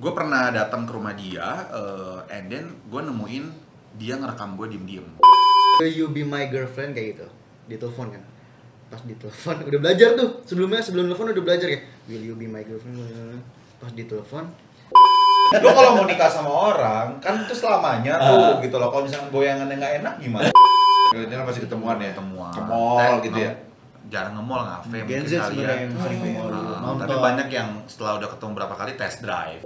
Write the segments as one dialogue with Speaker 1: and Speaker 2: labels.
Speaker 1: Gue pernah datang ke rumah dia, and then gue nemuin dia ngerekam gue diem-diem.
Speaker 2: Will you be my girlfriend kayak gitu, di telepon kan. Pas di telepon udah belajar tuh, sebelum telepon udah belajar kayak will you be my girlfriend. Pas di telepon
Speaker 3: Lo kalau mau nikah sama orang kan itu selamanya tuh gitu loh. Kalau misalnya goyangannya nggak enak gimana? Ini kan pasti ketemuan ya,
Speaker 1: Ketemuan.
Speaker 3: ke mall gitu ya.
Speaker 1: Jarang nge-mall, ngafe
Speaker 2: Gen
Speaker 1: mungkin
Speaker 2: Z
Speaker 1: kali ya.
Speaker 2: sebenarnya yang sering ke-mall dulu.
Speaker 1: Tapi
Speaker 2: Nonton.
Speaker 1: banyak yang setelah udah ketemu berapa kali test drive.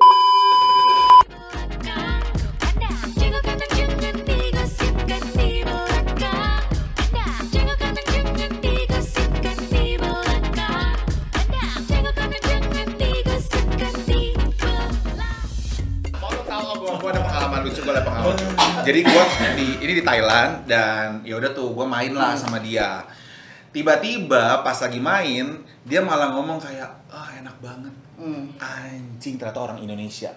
Speaker 1: Gue ada pengalaman lucu, gue ada pengalaman lucu. Jadi gue ini di Thailand dan ya udah tuh gue main lah sama dia. Tiba-tiba pas lagi main dia malah ngomong kayak enak banget. Anjing, ternyata orang Indonesia.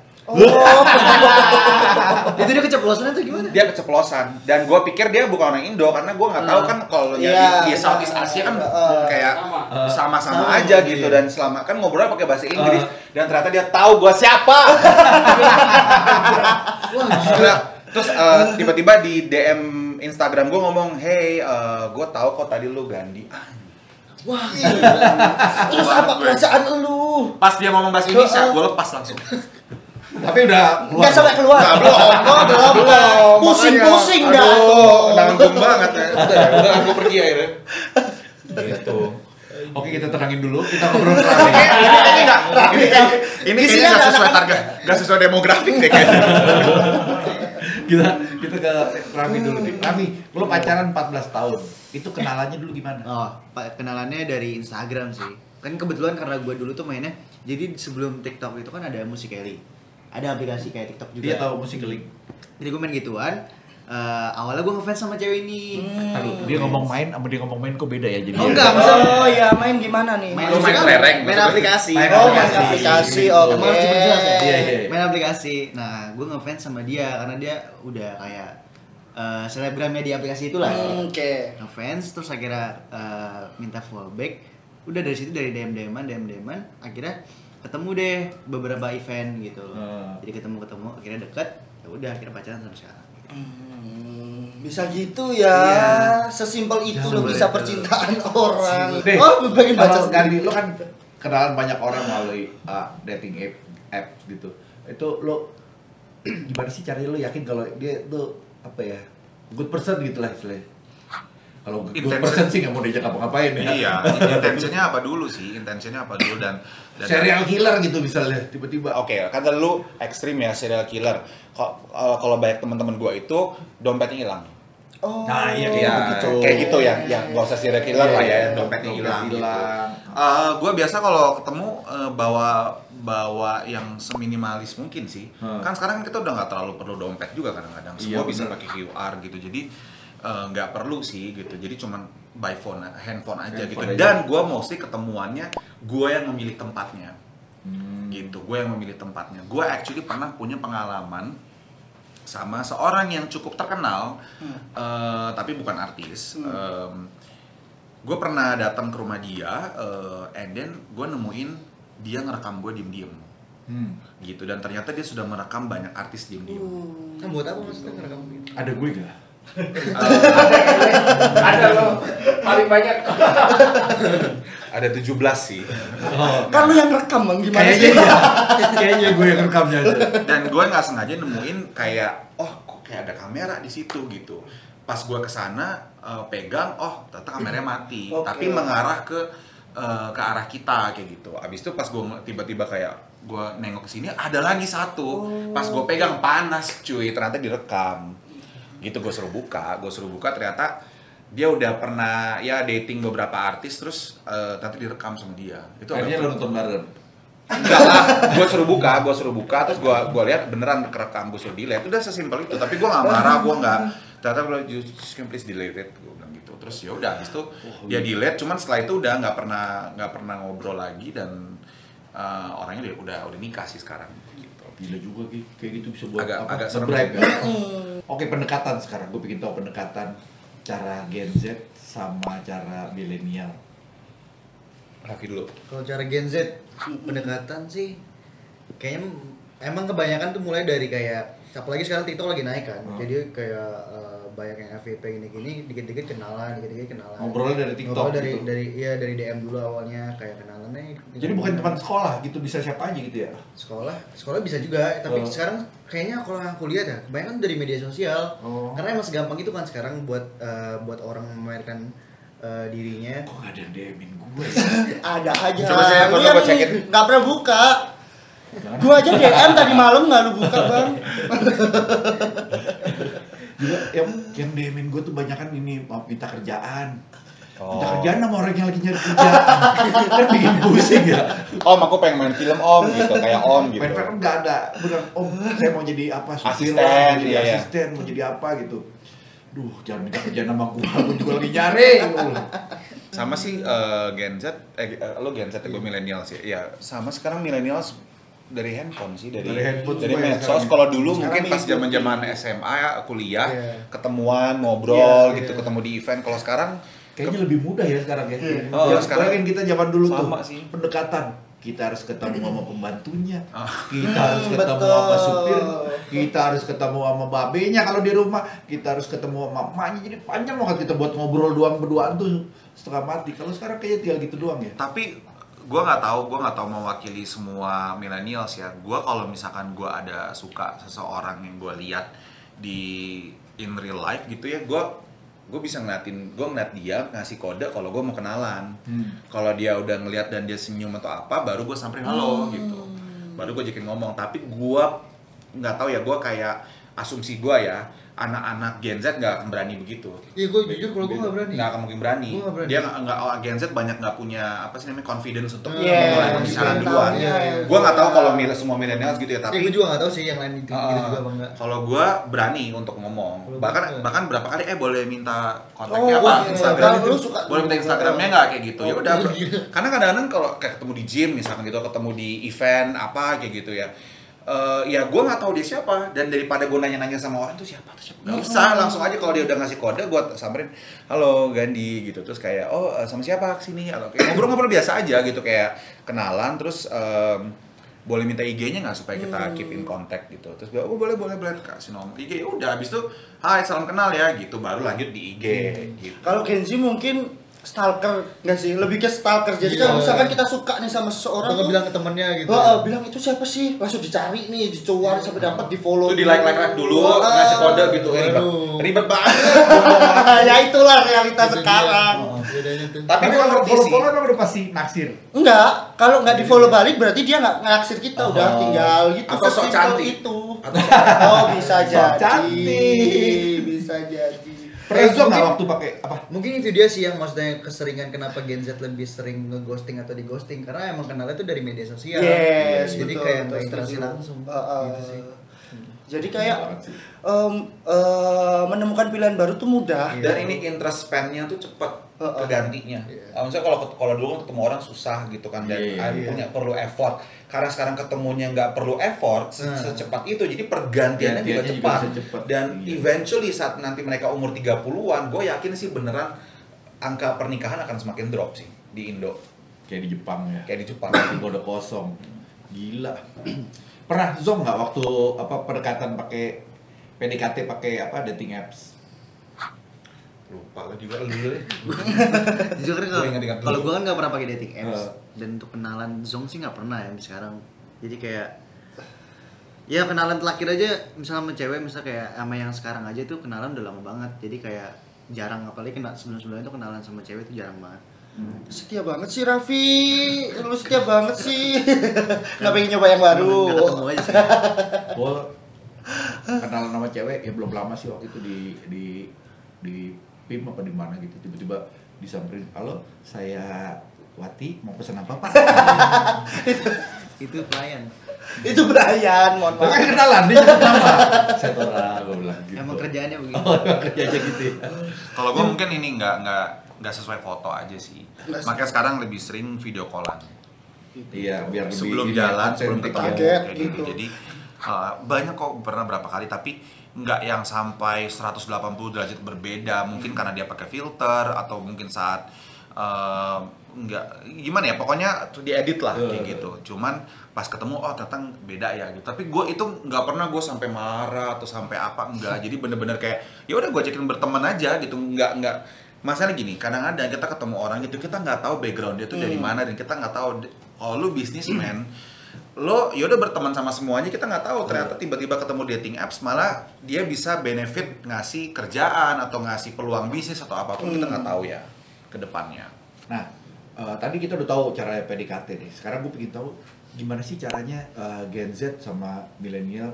Speaker 2: itu dia keceplosan atau gimana?
Speaker 1: Dia keceplosan dan gue pikir dia bukan orang Indo karena gue nggak tahu kan kalau di Southeast Asia kan kayak sama-sama aja gitu. Dan selama kan ngobrol pakai bahasa Inggris dan ternyata dia tahu gue siapa. Wah gila. Terus tiba-tiba di DM Instagram gue ngomong, hey, gue tahu kok tadi lu Gandhi.
Speaker 2: Wah, terus apa perasaan lu?
Speaker 1: Pas dia ngomong bahasa Indonesia, gue lepas langsung.
Speaker 3: Tapi udah
Speaker 2: Nggak sampai keluar.
Speaker 1: Belum.
Speaker 2: Pusing-pusing dah.
Speaker 1: Aduh, nanggung banget ya. Udah aku pergi akhirnya.
Speaker 3: gitu. Oke, kita tenangin dulu, kita ngobrol terakhir.
Speaker 1: Ini kayaknya nggak sesuai target, nggak sesuai demografik deh kayaknya.
Speaker 3: kita ke Rami dulu nih. Rami, lo pacaran 14 tahun. Itu kenalannya dulu gimana?
Speaker 2: Kenalannya dari Instagram sih. Kan kebetulan karena gue dulu tuh mainnya, jadi sebelum TikTok itu kan ada Musical.ly. Ada aplikasi kayak TikTok juga.
Speaker 3: Dia tahu Musical.ly.
Speaker 2: Jadi gue main gituan. Awalnya gue ngefans sama cewek ini.
Speaker 3: Dia ngomong main sama dia ngomong main kok beda ya jadi.
Speaker 2: Oh enggak, maksudnya
Speaker 4: ya main gimana nih?
Speaker 1: Lu main kelereng,
Speaker 2: main aplikasi.
Speaker 3: Main
Speaker 4: aplikasi. Oh,
Speaker 2: Emang harus diperjelas ya?
Speaker 3: Iya.
Speaker 2: Main aplikasi. Nah, gue ngefans sama dia karena dia udah kayak selebgramnya di aplikasi itulah.
Speaker 4: Oke.
Speaker 2: Ngefans terus akhirnya minta follow back. Udah dari situ dari DM-an, akhirnya ketemu deh beberapa event gitu. Jadi ketemu akhirnya deket. Ya udah akhirnya pacaran sampai sekarang.
Speaker 4: Bisa gitu ya. Sesimpel itu lo bisa percintaan orang.
Speaker 3: Lu
Speaker 4: pengen baca
Speaker 3: Gandhi, lo kan kenalan banyak orang melalui dating app gitu. Itu lo gimana sih caranya lo yakin kalau dia tuh apa ya? Good person gitu lah istilahnya. Kalau good person sih nggak mau diajak apa-ngapain ya.
Speaker 1: Iya, intensinya apa dulu dan
Speaker 3: serial killer gitu misalnya tiba-tiba.
Speaker 1: Oke, kan tadi lu ekstrim ya serial killer. Kalau banyak teman-teman gue itu dompetnya hilang.
Speaker 4: Oh.
Speaker 3: Nah, iya
Speaker 1: Kayak gitu ya, nggak usah serial killer lah ya, dompetnya hilang. Gitu. Gue biasa kalau ketemu bawa yang seminimalis mungkin sih. Kan sekarang kita udah nggak terlalu perlu dompet juga kadang-kadang. Semua bisa pakai QR gitu, jadi nggak perlu sih gitu. Jadi cuman by handphone aja gitu. Dan gue mostly ketemuannya gue yang memilih tempatnya. Gitu, gue yang memilih tempatnya. Gue actually pernah punya pengalaman sama seorang yang cukup terkenal, tapi bukan artis. Gue pernah datang ke rumah dia, and then gue nemuin dia ngerekam gue diem-diem, gitu. Dan ternyata dia sudah merekam banyak artis diem-diem.
Speaker 2: Kan buat apa maksudnya ngerekam gitu?
Speaker 3: Ada gue gak?
Speaker 5: Ada loh, paling banyak.
Speaker 1: Ada 17 sih.
Speaker 4: Kan lu yang rekam bang, gimana sih?
Speaker 3: Kayaknya gue yang rekamnya aja.
Speaker 1: Dan gue nggak sengaja nemuin kayak, kok kayak ada kamera di situ gitu. Pas gue kesana pegang, ternyata kameranya mati, tapi mengarah ke arah kita kayak gitu. Abis itu pas gue tiba-tiba kayak gue nengok ke sini ada lagi satu. Pas gue pegang panas cuy, ternyata direkam. Gitu gue suruh buka ternyata dia udah pernah ya dating beberapa artis terus ternyata direkam sama dia. Itu
Speaker 3: akhirnya lo nonton bareng.
Speaker 1: Enggak lah, gue suruh buka terus gue lihat beneran kerekam, gue suruh delete. Udah sesimpel itu, tapi gue nggak marah, gue nggak. Ternyata gue just please delete it, gue bilang gitu. Terus ya udah, habis itu dia delete. Cuman setelah itu udah nggak pernah ngobrol lagi dan orangnya udah nikah sih sekarang. Gitu.
Speaker 3: Gila juga kayak gitu bisa buat
Speaker 1: agak serem.
Speaker 3: Oke, pendekatan sekarang gue bikin tahu pendekatan cara Gen Z sama cara milenial.
Speaker 1: Laki dulu.
Speaker 2: Kalau cara Gen Z pendekatan sih kayaknya emang kebanyakan tuh mulai dari kayak apalagi sekarang TikTok lagi naik kan. Jadi kayak banyak yang FYP gini-gini, dikit-dikit kenalan.
Speaker 3: Ngobrolnya dari TikTok.
Speaker 2: Ngobrol dari DM dulu awalnya kayak kenalannya.
Speaker 3: Jadi bukan teman sekolah gitu, bisa siapa aja gitu ya?
Speaker 2: Sekolah bisa juga, tapi sekarang kayaknya kalau aku lihat ya, kebanyakan dari media sosial. Karena emang segampang itu kan sekarang buat orang memamerkan dirinya.
Speaker 3: Kok gak ada yang DM-in gue?
Speaker 4: Ada aja.
Speaker 1: Coba saya
Speaker 4: Lu
Speaker 1: coba cekin.
Speaker 4: nggak pernah buka. Gua aja DM tadi malam nggak lu buka bang.
Speaker 3: Juga yang DM-in gue tuh banyak kan ini mau minta kerjaan. Minta kerjaan sama orang yang lagi nyari kerjaan. Kan bikin pusing ya.
Speaker 1: Om, aku pengen main film om gitu, kayak om gitu.
Speaker 3: Main film nggak ada. Bilang om, saya mau jadi apa? Supir
Speaker 1: Asisten,
Speaker 3: lah, mau jadi
Speaker 1: iya.
Speaker 3: asisten, mau jadi apa gitu. Duh, jangan minta kerjaan sama gue juga lagi nyari.
Speaker 1: Sama sih Gen Z, lo Gen Z, gue milenial sih. Ya, sama sekarang milenial dari handphone sih, dari
Speaker 3: handphone semua ya
Speaker 1: medsos.
Speaker 3: sekarang.
Speaker 1: Kalau dulu
Speaker 3: Sekarang
Speaker 1: mungkin pas
Speaker 3: itu.
Speaker 1: zaman-zaman SMA, kuliah,
Speaker 2: Iya.
Speaker 1: ketemuan, ngobrol
Speaker 2: Iya,
Speaker 1: gitu,
Speaker 2: iya.
Speaker 1: ketemu di event. Kalau sekarang
Speaker 3: Kayaknya lebih mudah ya sekarang ya.
Speaker 1: Oh,
Speaker 3: Ya,
Speaker 1: sekarang
Speaker 3: kita zaman dulu
Speaker 1: sama
Speaker 3: tuh
Speaker 1: sih.
Speaker 3: pendekatan. Kita harus ketemu sama pembantunya,
Speaker 1: Ah.
Speaker 3: kita harus ketemu
Speaker 4: betul.
Speaker 3: sama supir, kita harus ketemu sama babenya kalau di rumah, kita harus ketemu sama emaknya. Jadi panjang banget kita buat ngobrol berduaan tuh setengah mati. Kalau sekarang kayaknya tinggal gitu doang ya.
Speaker 1: tapi gue nggak tahu mewakili semua millennials ya. Gue kalau misalkan gue ada suka seseorang yang gue lihat di in real life gitu ya, gue bisa ngeliat dia ngasih kode kalau gue mau kenalan. Kalau dia udah ngeliat dan dia senyum atau apa, baru gue samperin halo gitu, baru gue ajakin ngomong. Tapi gue nggak tahu ya, gue kayak asumsi gue ya, anak-anak Gen Z nggak akan berani begitu.
Speaker 2: Iya, gue jujur kalau gue nggak berani.
Speaker 1: Nggak akan mungkin berani.
Speaker 2: Gua nggak berani.
Speaker 1: Dia nggak Gen Z banyak nggak punya apa sih namanya confidence untuk
Speaker 4: Iya,
Speaker 1: mulai pembicaraan
Speaker 4: iya,
Speaker 1: duluan.
Speaker 4: iya, iya.
Speaker 1: Gue nggak tahu kalau semua millennials gitu ya,
Speaker 2: Tapi
Speaker 1: tapi
Speaker 2: gue juga nggak tahu sih yang lain gitu juga apa enggak.
Speaker 1: kalau gue berani untuk ngomong.
Speaker 2: Kalau
Speaker 1: Bahkan berapa kali boleh minta
Speaker 4: Oh,
Speaker 1: kontaknya apa?
Speaker 4: iya.
Speaker 1: Instagram.
Speaker 4: Kalau lu suka
Speaker 1: Boleh minta Instagramnya nggak kayak gitu. Ya udah. Karena kadang-kadang kalau kayak ketemu di gym misalkan gitu, ketemu di event apa kayak gitu ya. Ya gue nggak tahu dia siapa, dan daripada gue nanya-nanya sama orang tuh siapa nggak usah, langsung aja kalau dia udah ngasih kode gue samperin, halo Gandhi gitu, terus kayak sama siapa kesini, atau kayak ngobrol-ngobrol biasa aja gitu, kayak kenalan, terus boleh minta IG-nya nggak supaya kita keep in contact gitu, terus bilang boleh kasih nomor IG, ya udah, habis itu hai salam kenal ya gitu, baru lanjut di IG gitu.
Speaker 4: Kalau Kenzi mungkin stalker nggak sih? Lebih ke stalker. Jadi
Speaker 2: Iya.
Speaker 4: kalau misalkan kita suka nih sama seseorang
Speaker 2: Atau
Speaker 4: tuh,
Speaker 2: bilang ke temennya gitu.
Speaker 4: bilang itu siapa sih? Langsung dicari nih, dicuar sampai dapat, di follow.
Speaker 1: Itu di like dulu, ngasih kode gitu,
Speaker 2: Aduh.
Speaker 1: ribet banget.
Speaker 4: Ya itulah realitas sekarang.
Speaker 2: Bedanya tuh.
Speaker 1: Tapi gue
Speaker 3: kalau
Speaker 1: ngerti sih.
Speaker 3: follow emang udah pasti naksir.
Speaker 4: Enggak, kalau nggak di follow balik berarti dia nggak naksir kita, udah tinggal gitu.
Speaker 1: Atau sok
Speaker 4: sesimpel
Speaker 1: cantik.
Speaker 4: itu.
Speaker 1: Atau
Speaker 4: Oh bisa
Speaker 3: Sok
Speaker 4: jadi.
Speaker 3: cantik.
Speaker 4: Bisa jadi.
Speaker 3: Pernah nggak
Speaker 2: mungkin-
Speaker 3: waktu pakai apa?
Speaker 2: Mungkin itu dia sih yang maksudnya keseringan kenapa Gen Z lebih sering nge-ghosting atau di-ghosting, karena emang kenalnya tuh dari media sosial.
Speaker 4: Yes,
Speaker 2: Jadi
Speaker 4: betul,
Speaker 2: kayak
Speaker 4: betul,
Speaker 2: nggak interaksi
Speaker 4: setuju.
Speaker 2: langsung. Gitu sih.
Speaker 4: Jadi kayak
Speaker 3: Banget sih.
Speaker 4: menemukan pilihan baru tuh mudah.
Speaker 1: Dan ini interest span-nya tuh cepat kegantinya.
Speaker 2: Iya.
Speaker 1: Maksudnya kalau dulu kan ketemu orang susah gitu kan, dan
Speaker 3: Iya.
Speaker 1: perlu effort. Karena sekarang ketemunya nggak perlu effort secepat itu, jadi pergantiannya juga
Speaker 3: Gantiannya juga
Speaker 1: cepat.
Speaker 3: bisa cepat.
Speaker 1: Dan
Speaker 3: Iya.
Speaker 1: eventually saat nanti mereka umur 30-an, gue yakin sih beneran angka pernikahan akan semakin drop sih di Indo,
Speaker 3: Kayak di Jepang ya.
Speaker 1: kayak di Jepang.
Speaker 3: Udah kosong. Gila. Pernah zong nggak waktu apa pendekatan pakai PDKT pakai apa dating apps?
Speaker 1: Lupa lo juga lu deh.
Speaker 2: Jujur
Speaker 1: Gua ingat-ingat
Speaker 2: kalau
Speaker 1: dulu.
Speaker 2: gue kan nggak pernah pakai dating apps,
Speaker 3: Heeh.
Speaker 2: dan untuk kenalan Zong sih nggak pernah ya sekarang. Jadi kayak ya kenalan terakhir aja misalnya sama cewek, misalnya kayak sama yang sekarang aja tuh kenalan udah lama banget. Jadi kayak jarang, apalagi sebelum-sebelumnya tuh kenalan sama cewek tuh jarang banget.
Speaker 4: Setia banget sih Raffi, lu setia banget sih. Nggak pengen nyoba yang baru.
Speaker 2: Nggak ketemu aja sih.
Speaker 3: Gua kenalan sama cewek ya belum lama sih waktu itu di PIM apa di mana gitu, tiba-tiba disamperin, halo saya Wati mau pesan apa Pak?
Speaker 2: Itu pelayan.
Speaker 4: Itu Brian, mohon
Speaker 3: Tapi
Speaker 4: maaf.
Speaker 3: kan kenalan dia nyebut nama. Saya Tora, gue bilang gitu.
Speaker 2: Emang kerjaannya begitu.
Speaker 3: Oh, emang kerjanya gitu ya.
Speaker 1: Kalau gue mungkin ini nggak sesuai foto aja sih. Makanya sekarang lebih sering video callan.
Speaker 3: Iya, biar lebih
Speaker 1: Sebelum
Speaker 3: ini
Speaker 1: jalan,
Speaker 3: konsen
Speaker 1: sebelum
Speaker 3: gitu.
Speaker 1: ketemu
Speaker 4: Kaget
Speaker 1: kayak
Speaker 4: gitu.
Speaker 1: Jadi banyak kok, pernah berapa kali, tapi nggak yang sampai 180 derajat berbeda. Mungkin karena dia pakai filter, atau mungkin saat nggak gimana ya, pokoknya diedit lah kayak gitu. Cuman pas ketemu oh ternyata beda ya gitu. Tapi gue itu nggak pernah gue sampai marah atau sampai apa, enggak. Jadi bener-bener kayak ya udah gue ajakin berteman aja gitu. Nggak masalah gini, kadang-kadang kita ketemu orang gitu kita nggak tahu background dia tuh dari mana, dan kita nggak tahu kalau lu bisnismen lo ya udah berteman sama semuanya, kita nggak tahu ternyata tiba-tiba ketemu dating apps malah dia bisa benefit ngasih kerjaan atau ngasih peluang bisnis atau apapun, kita nggak tahu ya ke depannya.
Speaker 3: Nah, tadi kita udah tahu cara PDKT nih. Sekarang gue pengen tahu gimana sih caranya Gen Z sama milenial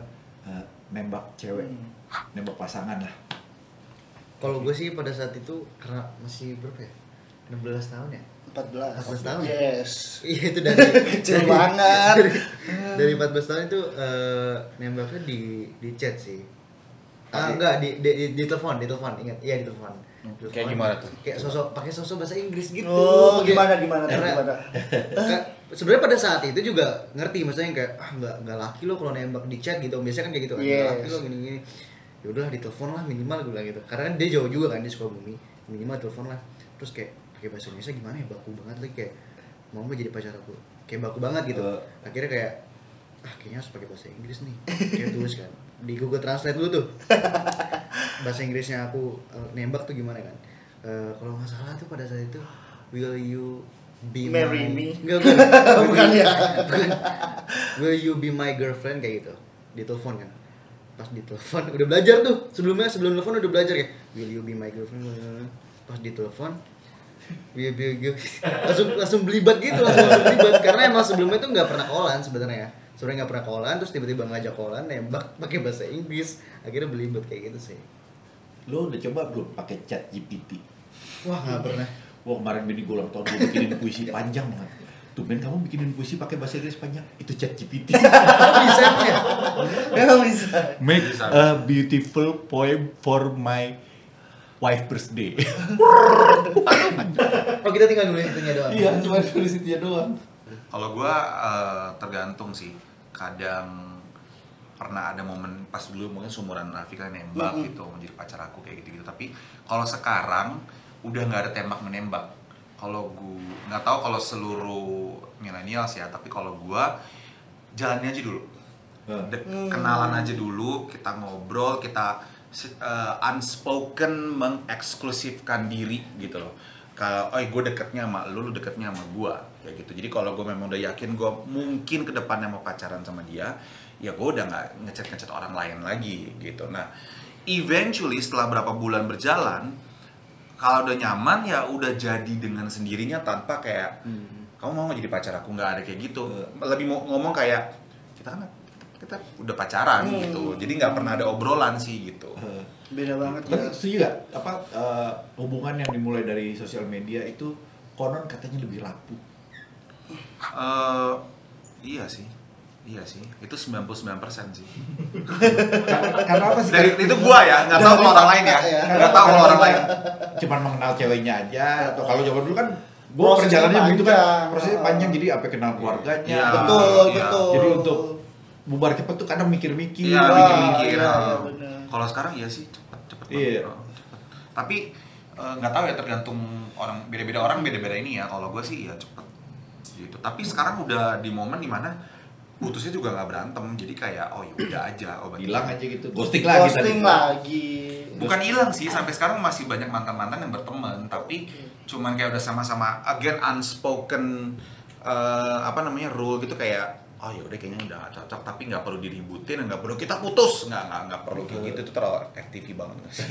Speaker 3: nembak cewek, nembak pasangan lah.
Speaker 2: Kalau gue sih pada saat itu karena masih berapa ya? 16 tahun ya? 14 tahun.
Speaker 4: Yes.
Speaker 2: Iya itu dari
Speaker 4: Kecil banget.
Speaker 2: Dari 14 tahun itu nembaknya di chat sih. Enggak di telepon, ingat. Iya di telepon.
Speaker 1: Kayak gimana tuh?
Speaker 2: Kayak pakai sosok bahasa Inggris gitu.
Speaker 4: Oh, gimana?
Speaker 2: Sebenarnya pada saat itu juga ngerti, maksudnya kayak enggak laki lo kalau nembak di chat gitu. Biasanya kan kayak gitu kan. Enggak laki lo gini-gini. Ya udahlah di telepon lah minimal gue bilang gitu. Karena kan dia jauh juga kan, di Sukabumi. Minimal telepon lah. Terus kayak pakai bahasa Indonesia gimana ya, baku banget lagi kayak mau jadi pacar aku. Kayak baku banget gitu. Akhirnya kayak kayaknya harus pakai bahasa Inggris nih. Kayak tulis kan. Di Google Translate dulu tuh. Bahasa Inggrisnya aku nembak tuh gimana kan. Kalau nggak salah tuh pada saat itu will you be
Speaker 4: marry me?
Speaker 2: Enggak.
Speaker 4: Bukan ya.
Speaker 2: Will you be my girlfriend kayak gitu. Di telepon kan. Pas di telepon udah belajar tuh. Sebelum telepon udah belajar kayak will you be my girlfriend. Pas di telepon langsung belibet gitu, langsung belibet karena emang sebelumnya tuh nggak pernah callan sebenarnya. Sebenarnya nggak pernah callan, terus tiba-tiba ngajak callan, nembak pakai bahasa Inggris, akhirnya belibet kayak gitu sih.
Speaker 3: Lo udah coba belum pakai chat GPT?
Speaker 2: Wah nggak pernah.
Speaker 3: Wah kemarin bini gue ulang tahun gue bikinin puisi panjang banget. Tumben kamu bikinin puisi pakai bahasa Inggris panjang? Itu chat GPT.
Speaker 2: Bisa ya?
Speaker 4: Memang bisa.
Speaker 3: Make a beautiful poem for my wife birthday.
Speaker 2: Oh kita tinggal nulis itunya doang.
Speaker 3: Iya, cuma tulis itunya doang.
Speaker 1: Kalau gua tergantung sih. Kadang pernah ada momen pas dulu mungkin seumuran Raffi kan nembak gitu, menjadi pacar aku kayak gitu-gitu. Tapi kalau sekarang udah nggak ada tembak menembak. Kalau gua nggak tahu kalau seluruh milenials ya, tapi kalau gua jalannya aja dulu. Kenalan aja dulu, kita ngobrol, kita unspoken mengeksklusifkan diri gitu loh. Kalau gue deketnya sama lu deketnya sama gue kayak gitu. Jadi kalau gue memang udah yakin gue mungkin ke depannya mau pacaran sama dia, ya gue udah nggak ngechat orang lain lagi gitu. Nah, eventually setelah berapa bulan berjalan, kalau udah nyaman ya udah jadi dengan sendirinya tanpa kayak kamu mau nggak jadi pacar aku, nggak ada kayak gitu. Lebih mau ngomong kayak kita udah pacaran gitu, jadi nggak pernah ada obrolan sih gitu.
Speaker 4: Beda banget.
Speaker 3: Tapi setuju gak? Hubungan yang dimulai dari sosial media itu konon katanya lebih rapuh.
Speaker 1: Iya sih, itu 99% sih.
Speaker 3: Karena apa sih?
Speaker 1: Dari itu gua ya, nggak tahu kalau orang lain ya, nggak tahu kalau orang lain.
Speaker 3: Cuman mengenal ceweknya aja, atau kalau zaman dulu kan
Speaker 4: Prosesnya
Speaker 3: perjalanannya begitu kan,
Speaker 4: panjang.
Speaker 3: prosesnya panjang, jadi apa kenal keluarganya.
Speaker 1: Iya.
Speaker 4: Betul.
Speaker 3: Jadi untuk bubar cepet tuh kadang mikir-mikir.
Speaker 1: Iya, mikir-mikir.
Speaker 4: Iya, bener.
Speaker 1: Kalau sekarang ya sih cepet
Speaker 3: Iya.
Speaker 1: banget. Cepet. Tapi nggak tahu ya, tergantung orang, beda-beda orang beda-beda ini ya. Kalau gue sih ya cepet gitu. Tapi sekarang udah di momen dimana putusnya juga nggak berantem, jadi kayak ya udah aja,
Speaker 3: Hilang aja gitu. Ghosting lagi.
Speaker 1: Bukan hilang sih, sampai sekarang masih banyak mantan-mantan yang berteman, tapi cuman kayak udah sama-sama again unspoken rule gitu, kayak ya udah kayaknya udah gak cocok, tapi nggak perlu diributin, nggak perlu kita putus, nggak perlu kayak gitu. Itu terlalu FTV banget sih.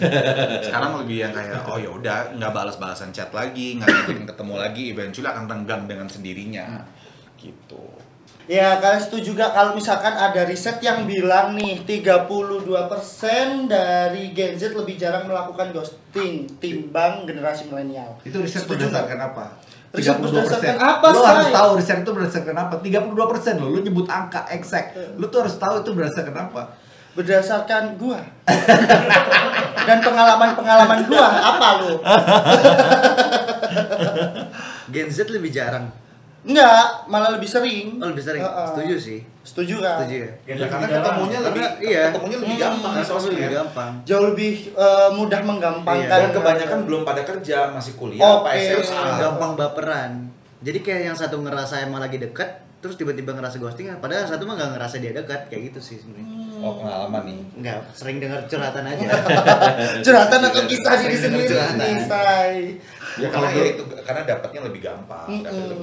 Speaker 1: Sekarang lebih yang kayak ya udah nggak balas-balasan chat lagi, nggak ngajakin ketemu lagi, eventually akan renggang dengan sendirinya gitu.
Speaker 4: Ya, kalian setuju gak kalau misalkan ada riset yang bilang nih 32% dari Gen Z lebih jarang melakukan ghosting timbang generasi milenial.
Speaker 3: Itu riset
Speaker 4: Setuju
Speaker 3: berdasarkan
Speaker 4: gak?
Speaker 3: apa?
Speaker 4: Riset
Speaker 3: 32%.
Speaker 4: berdasarkan apa,
Speaker 3: Lo harus
Speaker 4: Say?
Speaker 3: tahu riset itu berdasarkan apa. 32% lo nyebut angka exact. Lo tuh harus tahu itu berdasarkan apa.
Speaker 4: Berdasarkan gua dan pengalaman gua, apa lu?
Speaker 2: Gen Z lebih jarang.
Speaker 4: Enggak, malah lebih sering.
Speaker 2: Oh lebih sering. Setuju sih.
Speaker 4: Setuju kan?
Speaker 2: Setuju ya.
Speaker 1: Ya karena ketemunya lebih gampang
Speaker 2: Ketemu lebih
Speaker 1: sosmed.
Speaker 2: gampang.
Speaker 4: Jauh lebih mudah menggampangkan.
Speaker 1: Dan kebanyakan belum pada kerja, masih kuliah,
Speaker 4: Oke.
Speaker 2: Terus
Speaker 1: SMA.
Speaker 2: gampang baperan. Jadi kayak yang satu ngerasa emang lagi deket, terus tiba-tiba ngerasa ghosting, padahal yang satu mah nggak ngerasa dia dekat, kayak gitu sih sebenarnya.
Speaker 1: Oh, pengalaman nih.
Speaker 2: Enggak, sering dengar curhatan aja.
Speaker 4: Curhatan atau kisah diri sendiri
Speaker 2: Curhatan.
Speaker 4: nih, Say.
Speaker 1: Ya karena ya itu karena dapatnya lebih gampang,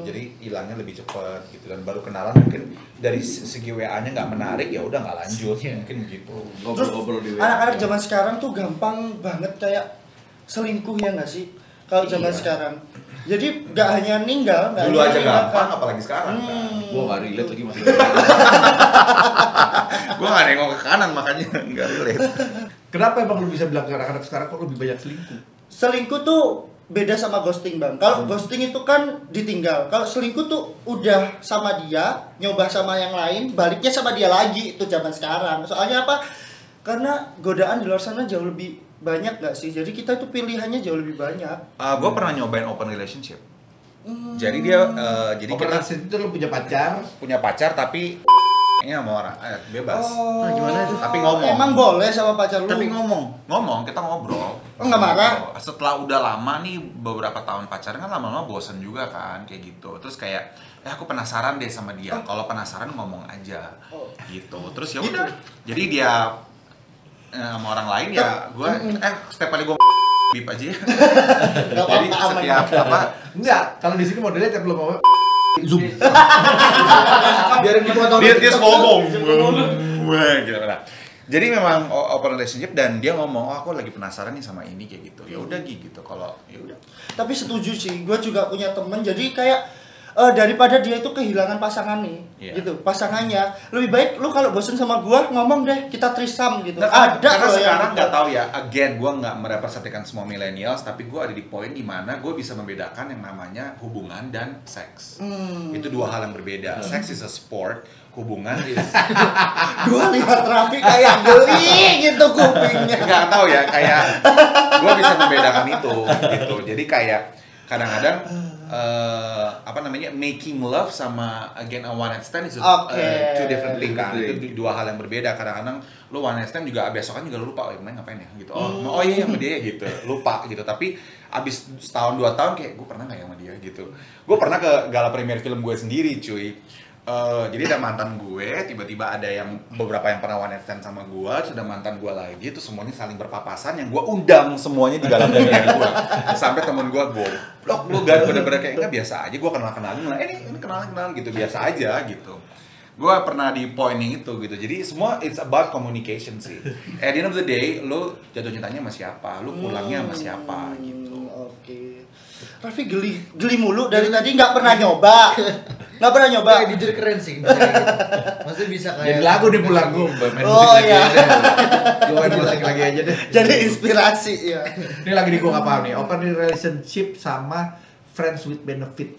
Speaker 1: jadi hilangnya lebih cepat gitu, dan baru kenalan mungkin dari segi WA-nya nggak menarik ya udah nggak lanjut, mungkin begitu.
Speaker 4: Terus
Speaker 3: Ngobrol-ngobrol di WA.
Speaker 4: anak-anak zaman sekarang tuh gampang banget kayak selingkuh ya nggak sih? Kalau zaman sekarang. Jadi nggak hanya ninggal, nggak
Speaker 1: Dulu
Speaker 4: hanya
Speaker 1: aja
Speaker 4: meninggalkan.
Speaker 1: gampang, apalagi sekarang kan.
Speaker 3: Gua nggak relate lagi masih.
Speaker 1: Gue nggak nengok ke kanan makanya nggak relate.
Speaker 3: Kenapa emang lu bisa bilang ke anak-anak sekarang kok lebih banyak selingkuh?
Speaker 4: Selingkuh tuh beda sama ghosting, Bang. Kalau ghosting itu kan ditinggal. Kalau selingkuh tuh udah sama dia, nyoba sama yang lain, baliknya sama dia lagi. Itu zaman sekarang. Soalnya apa? Karena godaan di luar sana jauh lebih banyak gak sih? Jadi kita itu pilihannya jauh lebih banyak.
Speaker 1: Gue pernah nyobain open relationship. Jadi dia, jadi kita
Speaker 3: itu lu punya pacar.
Speaker 1: punya pacar tapi ini sama orang, bebas.
Speaker 2: Nah, gimana itu?
Speaker 1: Tapi ngomong.
Speaker 4: Emang boleh sama pacar lu?
Speaker 2: Tapi ngomong.
Speaker 1: Ngomong, kita ngobrol.
Speaker 4: Oh, nggak marah?
Speaker 1: Setelah udah lama nih, beberapa tahun pacaran kan lama-lama bosen juga kan, kayak gitu. Terus kayak, aku penasaran deh sama dia. Kalau penasaran ngomong aja, gitu. Terus ya udah. Jadi dia sama orang lain ya, gue, setiap kali gue bip aja ya.
Speaker 4: Nggak
Speaker 1: Jadi
Speaker 4: apa-apa, aman.
Speaker 1: setiap apa,
Speaker 3: Enggak, kalau di sini modelnya tiap lu ngomong zoom.
Speaker 2: Biarin dipotong.
Speaker 1: dia ngomong, wah gitu lah. Jadi memang open relationship dan dia ngomong, aku lagi penasaran nih sama ini kayak gitu. Ya udah gitu. Kalau ya udah.
Speaker 4: Tapi setuju sih, gue juga punya temen. Jadi kayak daripada dia itu kehilangan pasangan nih, gitu, pasangannya. Lebih baik lu kalau bosen sama gue ngomong deh, kita trisam gitu.
Speaker 1: Nah, karena
Speaker 4: loh
Speaker 1: sekarang
Speaker 4: yang
Speaker 1: nggak tahu ya. Again, gue nggak merepresentasikan semua millennials, tapi gue ada di poin dimana gue bisa membedakan yang namanya hubungan dan seks. Itu dua hal yang berbeda. Seks is a sport, hubungan is
Speaker 4: gue lihat Raffi kayak geli gitu kupingnya.
Speaker 1: nggak tahu ya, kayak gue bisa membedakan itu gitu. Jadi kayak kadang-kadang making love sama again a one night stand is two different thing kan. Itu dua hal yang berbeda. Kadang-kadang lu one night stand juga besokan juga lu lupa kemarin ngapain ya gitu. Oh iya sama dia gitu, lupa gitu. Tapi abis setahun 2 tahun kayak gue pernah nggak ya sama dia gitu. Gue pernah ke gala premier film gue sendiri cuy. Jadi ada mantan gue, tiba-tiba ada yang beberapa yang pernah one night stand sama gue, sudah mantan gue lagi, itu semuanya saling berpapasan, yang gue undang semuanya di dalam dunia gue. Sampai temen gue goblok lu kan, bener-bener kayak enggak biasa aja, gue kenal-kenalin, ini kenalan gitu, biasa aja gitu. Gue pernah di point yang itu gitu, jadi semua it's about communication sih. At the end of the day, lu jatuh cintanya sama siapa, lu pulangnya sama siapa gitu.
Speaker 4: Oke. Raffi geli mulu dari tadi, nggak pernah nyoba. Nggak pernah nyoba.
Speaker 2: Kayak jujur keren sih. Bisa kayak gitu. Maksudnya bisa kayak
Speaker 3: Jadi lagu di pulang gue main
Speaker 4: Oh,
Speaker 3: musik lagi
Speaker 4: iya.
Speaker 3: aja. Gue main musik lagi aja deh.
Speaker 4: Jadi inspirasi ya.
Speaker 3: Ini lagi di gue nggak paham nih. Open relationship sama friends with benefit.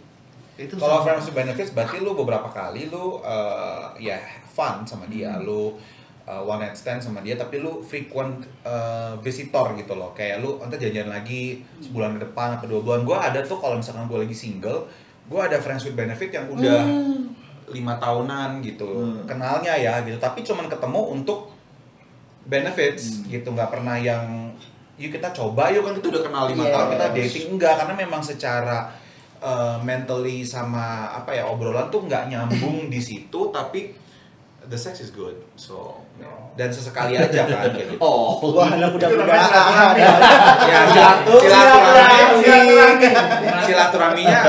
Speaker 3: Itu
Speaker 1: Kalau
Speaker 3: sama-
Speaker 1: friends with benefits berarti lu beberapa kali lu ya fun sama dia, lu one night stand sama dia, tapi lu frequent visitor gitu loh. Kayak lu entar jalan-jalan lagi sebulan ke depan atau 2 bulan. Gua ada tuh kalau misalkan gua lagi single, gua ada friends with benefit yang udah 5 tahunan gitu. Kenalnya ya gitu, tapi cuman ketemu untuk benefits gitu, nggak pernah yang yuk kita coba yuk, kan kita udah kenal 5 tahun kita dating, enggak, karena memang secara mentally sama apa ya obrolan tuh nggak nyambung di situ, tapi the sex is good, so dan sesekali aja kan kayak gitu.
Speaker 4: Wah, anak muda-muda.
Speaker 1: Ya silaturahminya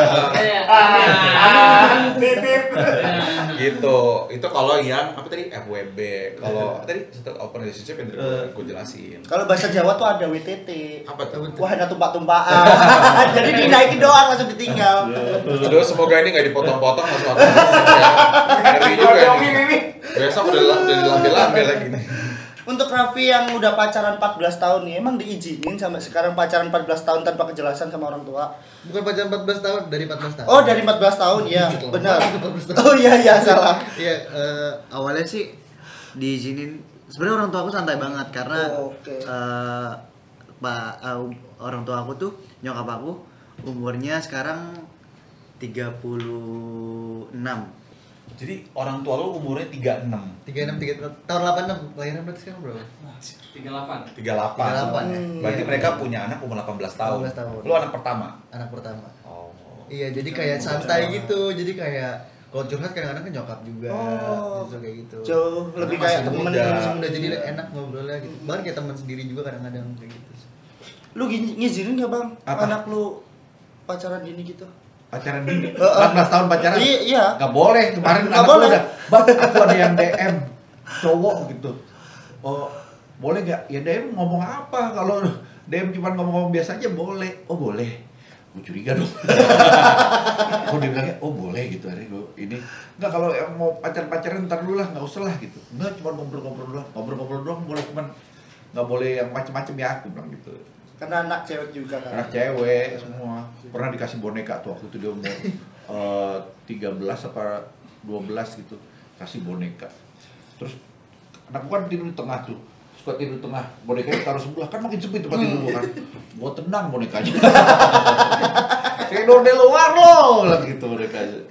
Speaker 1: gitu. Itu kalau yang apa tadi FWB, kalau apa tadi open relationship yang gue jelasin.
Speaker 4: Kalau bahasa Jawa tuh ada WTT.
Speaker 1: Apa tuh?
Speaker 4: Wahana tumpah-tumpaan. Jadi dinaikin doang langsung ditinggal.
Speaker 1: Aduh, semoga ini nggak dipotong-potong langsung aku. Ngeri juga nih. Besok udah dilambil-lambil lagi nih.
Speaker 4: Untuk Raffi yang udah pacaran 14 tahun nih, emang diizinin sampai sekarang pacaran 14 tahun tanpa kejelasan sama orang tua?
Speaker 2: bukan pacaran 14 tahun, dari 14 tahun.
Speaker 4: Oh, dari 14 tahun ya,
Speaker 2: Buset,
Speaker 4: benar.
Speaker 2: 14 tahun.
Speaker 4: Oh iya salah.
Speaker 2: Iya, awalnya sih diizinin. Sebenarnya orang tua aku santai banget karena
Speaker 4: Oh, oke.
Speaker 2: orang tua aku tuh, nyokap aku umurnya sekarang 36.
Speaker 1: Jadi orang tua lu umurnya 36.
Speaker 2: 36 tahun 86. Lahiran berarti sekarang berapa?
Speaker 1: 38.
Speaker 2: 38 ya.
Speaker 1: Berarti
Speaker 2: Iya.
Speaker 1: mereka punya anak umur 18 tahun.
Speaker 2: 18 tahun.
Speaker 1: Lu anak pertama.
Speaker 2: Anak pertama.
Speaker 1: Oh.
Speaker 2: Iya, jadi kayak santai gitu. Jadi kayak kalau curhat kadang-kadang kan nyokap juga. Gitu kayak gitu.
Speaker 4: Jauh lebih kayak temen.
Speaker 2: Masih muda jadi enak ngobrolnya gitu. Bahkan kayak teman sendiri juga kadang-kadang kayak gitu.
Speaker 4: Lu ngizinin gak bang?
Speaker 3: Apa?
Speaker 4: Anak lu pacaran gini gitu?
Speaker 3: Pacaran dini 14 tahun pacaran.
Speaker 4: Iya.
Speaker 3: Gak boleh, kemarin
Speaker 4: Nggak
Speaker 3: anak
Speaker 4: boleh.
Speaker 3: gua udah, "Bang, aku ada yang DM cowok gitu." Oh, boleh gak? Ya DM ngomong apa? Kalau DM cuma ngomong-ngomong biasa aja boleh. Oh, boleh. Gue curiga dong. Kok dia bilangnya, oh boleh gitu hari gue ini. Enggak, kalau yang mau pacaran ntar dulu lah, nggak usah lah gitu. Enggak, cuma ngobrol-ngobrol doang boleh, cuman nggak boleh yang macem-macem ya, aku bilang gitu.
Speaker 4: Karena anak cewek juga kan.
Speaker 3: Anak cewek semua. Pernah dikasih boneka tuh waktu itu dia umur 13 apa 12 gitu. Kasih boneka. Terus anakku kan tidur di tengah tuh. Suka tidur di tengah. Bonekanya taruh sebelah, kan makin sempit tempat tidur gua kan. Gua tenang bonekanya. Tidur di luar loh, gitu bonekanya.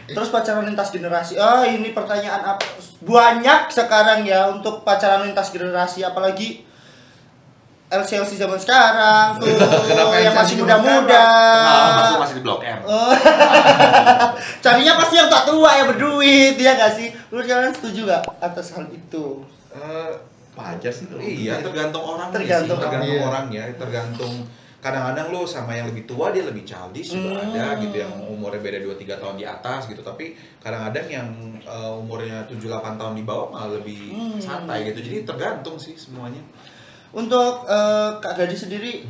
Speaker 4: Terus pacaran lintas generasi. Ini pertanyaan apa? Banyak sekarang ya untuk pacaran lintas generasi, apalagi LC zaman sekarang tuh yang masih muda-muda.
Speaker 1: Aku masih di Blok M.
Speaker 4: Carinya pasti yang tak tua yang berduit, ya gak sih? Lu kalian setuju gak atas hal itu?
Speaker 3: Wajar sih kalau
Speaker 1: Iya, tergantung orangnya
Speaker 4: Tergantung
Speaker 1: sih, tergantung
Speaker 2: orang.
Speaker 1: orangnya, tergantung kadang-kadang lu sama yang lebih tua dia lebih childish juga ada gitu yang umurnya beda 2-3 tahun di atas gitu, tapi kadang-kadang yang umurnya 7-8 tahun di bawah malah lebih santai gitu. Jadi tergantung sih semuanya.
Speaker 4: Untuk Kak Gadis sendiri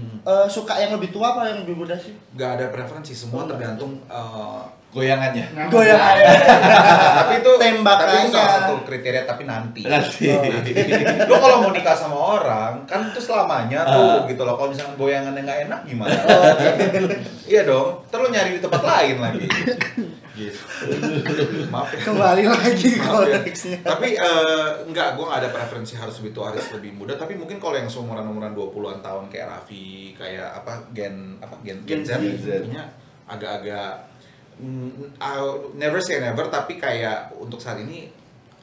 Speaker 4: suka yang lebih tua apa yang lebih muda sih?
Speaker 1: Gak ada preferensi, semua tergantung
Speaker 3: goyangannya.
Speaker 4: Goyang.
Speaker 1: tapi itu
Speaker 4: Tembakannya.
Speaker 1: salah satu kriteria, tapi nanti.
Speaker 3: Nanti.
Speaker 1: Lo kalau mau nikah sama orang kan itu selamanya tuh gitu loh. Kalau misalnya goyangannya nggak enak gimana? Iya dong, terus nyari di tempat lain lagi. Gitu. Maaf ya.
Speaker 4: Kembali lagi ke
Speaker 1: Maaf ya.
Speaker 4: konteksnya.
Speaker 1: Tapi enggak, gue nggak ada preferensi harus lebih tua, harus lebih muda. Tapi mungkin kalau yang seumuran-umuran 20-an tahun kayak Raffi, kayak Gen Z, kayaknya agak-agak never say never, tapi kayak untuk saat ini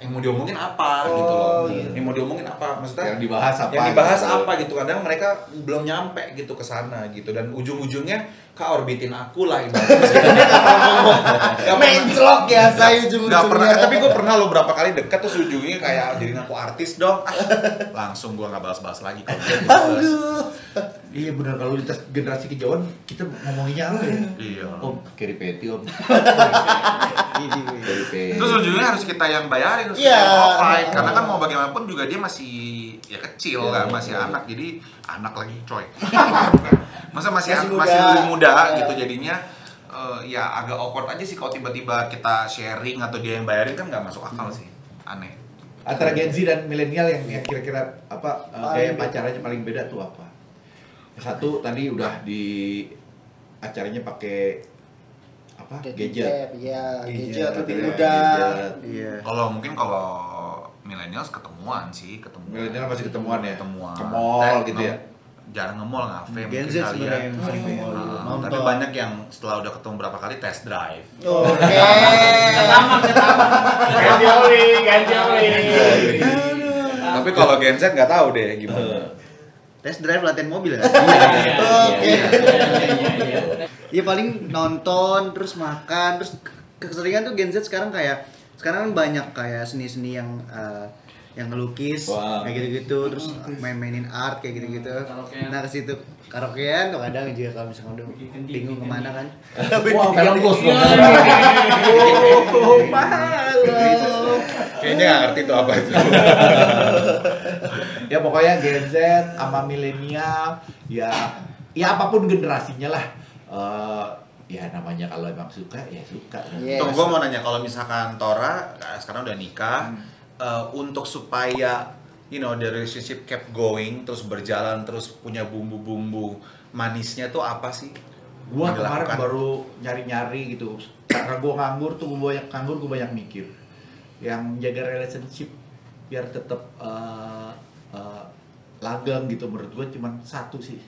Speaker 1: yang mau diomongin apa gitu loh. Yang mau diomongin apa? Maksudnya
Speaker 3: Yang dibahas apa?
Speaker 1: Yang dibahas
Speaker 3: gitu.
Speaker 1: apa gitu. Kadang mereka belum nyampe gitu ke sana gitu, dan ujung-ujungnya orbitin aku lah ibaratnya. Meskipun dia nggak pernah ngomong.
Speaker 4: Menclok ya saya
Speaker 1: Nggak
Speaker 4: ujung-ujungnya.
Speaker 1: pernah, tapi gue pernah lo berapa kali deket terus ujungnya kayak jadiin aku artis dong. Langsung gue nggak bahas-bahas lagi kalau gitu.
Speaker 3: Iya benar, kalau lintas generasi kejauhan kita ngomonginnya apa ya?
Speaker 1: Iya.
Speaker 3: Om, Kerry Petty om. Kerry Petty.
Speaker 1: Terus ujungnya harus kita yang bayarin, harus
Speaker 4: Iya.
Speaker 1: kita yang provide. Karena kan mau bagaimanapun juga dia masih ya kecil kan, masih anak, jadi anak lagi coy. Masih lebih muda gitu, jadinya ya agak awkward aja sih kalau tiba-tiba kita sharing atau dia yang bayarin, kan nggak masuk akal sih, aneh.
Speaker 3: Antara Gen Z dan milenial yang kira-kira apa gaya pacarannya paling beda tuh apa? Yang satu tadi udah di acaranya pakai apa? Gadget.
Speaker 4: Iya,
Speaker 2: Gadget,
Speaker 4: gadget lebih
Speaker 3: Gadget.
Speaker 4: muda.
Speaker 2: Iya.
Speaker 1: Kalau millennials ketemuan sih,
Speaker 3: Milenial masih ketemuan ya?
Speaker 1: Ketemuan.
Speaker 3: Ke mall gitu ya?
Speaker 1: Jarang nge-mall, ngafe
Speaker 2: Gen
Speaker 1: mungkin
Speaker 2: Z
Speaker 1: kali
Speaker 2: sebenarnya
Speaker 1: ya.
Speaker 2: yang sering nge-mall.
Speaker 1: Tapi
Speaker 2: Nonton.
Speaker 1: banyak yang setelah udah ketemu berapa kali test drive.
Speaker 4: Oke.
Speaker 5: Ganjoli.
Speaker 1: Tapi kalau Gen Z nggak tahu deh gimana.
Speaker 2: Tes drive latihan mobil ya?
Speaker 4: Oke.
Speaker 2: Iya paling nonton, terus makan, terus keseringan tuh Gen Z sekarang kan banyak kayak seni-seni yang ngelukis,
Speaker 3: Wow.
Speaker 2: kayak gitu-gitu, terus mainin art kayak gitu-gitu. Nah ke situ karaokean, kadang juga kalau misalnya udah bingung kemana kan.
Speaker 3: Wah, film Ghost dong.
Speaker 1: Kayaknya nggak ngerti tuh apa itu.
Speaker 3: Ya pokoknya Gen Z sama milenial ya apapun generasinya lah. Ya namanya kalau emang suka ya suka.
Speaker 4: Yes.
Speaker 1: Tuh gue mau nanya, kalau misalkan Tora sekarang udah nikah, untuk supaya the relationship kept going, terus berjalan, terus punya bumbu-bumbu manisnya tuh apa sih?
Speaker 3: Gua
Speaker 1: yang
Speaker 3: kemarin
Speaker 1: dilakukan?
Speaker 3: baru nyari-nyari gitu. Karena gua nganggur tuh, gua banyak mikir. Yang jaga relationship biar tetap langgeng gitu, menurut gua cuman satu sih,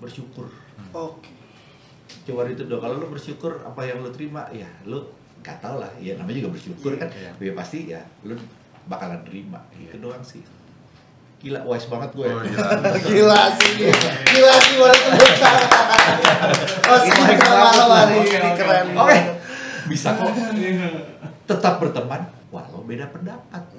Speaker 3: bersyukur.
Speaker 4: Oke.
Speaker 3: Coba itu doang. Kalau lu bersyukur apa yang lu terima, ya lu nggak tahu lah. Ya namanya juga bersyukur kan.
Speaker 1: Iya.
Speaker 3: Ya pasti ya lu bakalan terima.
Speaker 1: Iya.
Speaker 3: Itu doang sih. Gila, wise banget gue.
Speaker 4: Gila sih boleh tepuk tangan. Oh, segitu malam hari ini keren.
Speaker 3: Oke, bisa kok tetap berteman walau beda pendapat.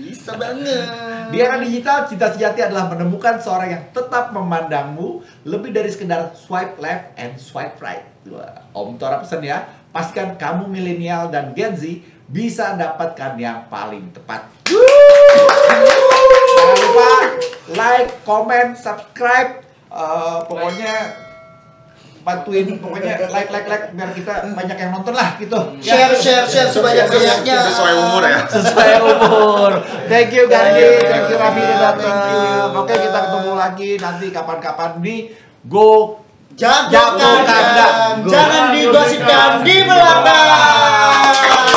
Speaker 4: Bisa banget.
Speaker 3: Di era digital, cinta sejati adalah menemukan seorang yang tetap memandangmu lebih dari sekedar swipe left and swipe right. Wah, Om Tora pesan ya, pastikan kamu milenial dan Gen Z bisa dapatkan yang paling tepat. Jangan lupa like, comment, subscribe, pokoknya bantuin, pokoknya like biar kita banyak yang nonton lah gitu.
Speaker 4: Share sebanyak-banyaknya.
Speaker 1: Sesuai umur ya.
Speaker 3: Sesuai umur. Thank you Gandhi, thank you Raffi udah datang. Oke, kita ketemu lagi nanti kapan-kapan di Go
Speaker 4: Jago Kandang. Jangan digosipkan di belakang.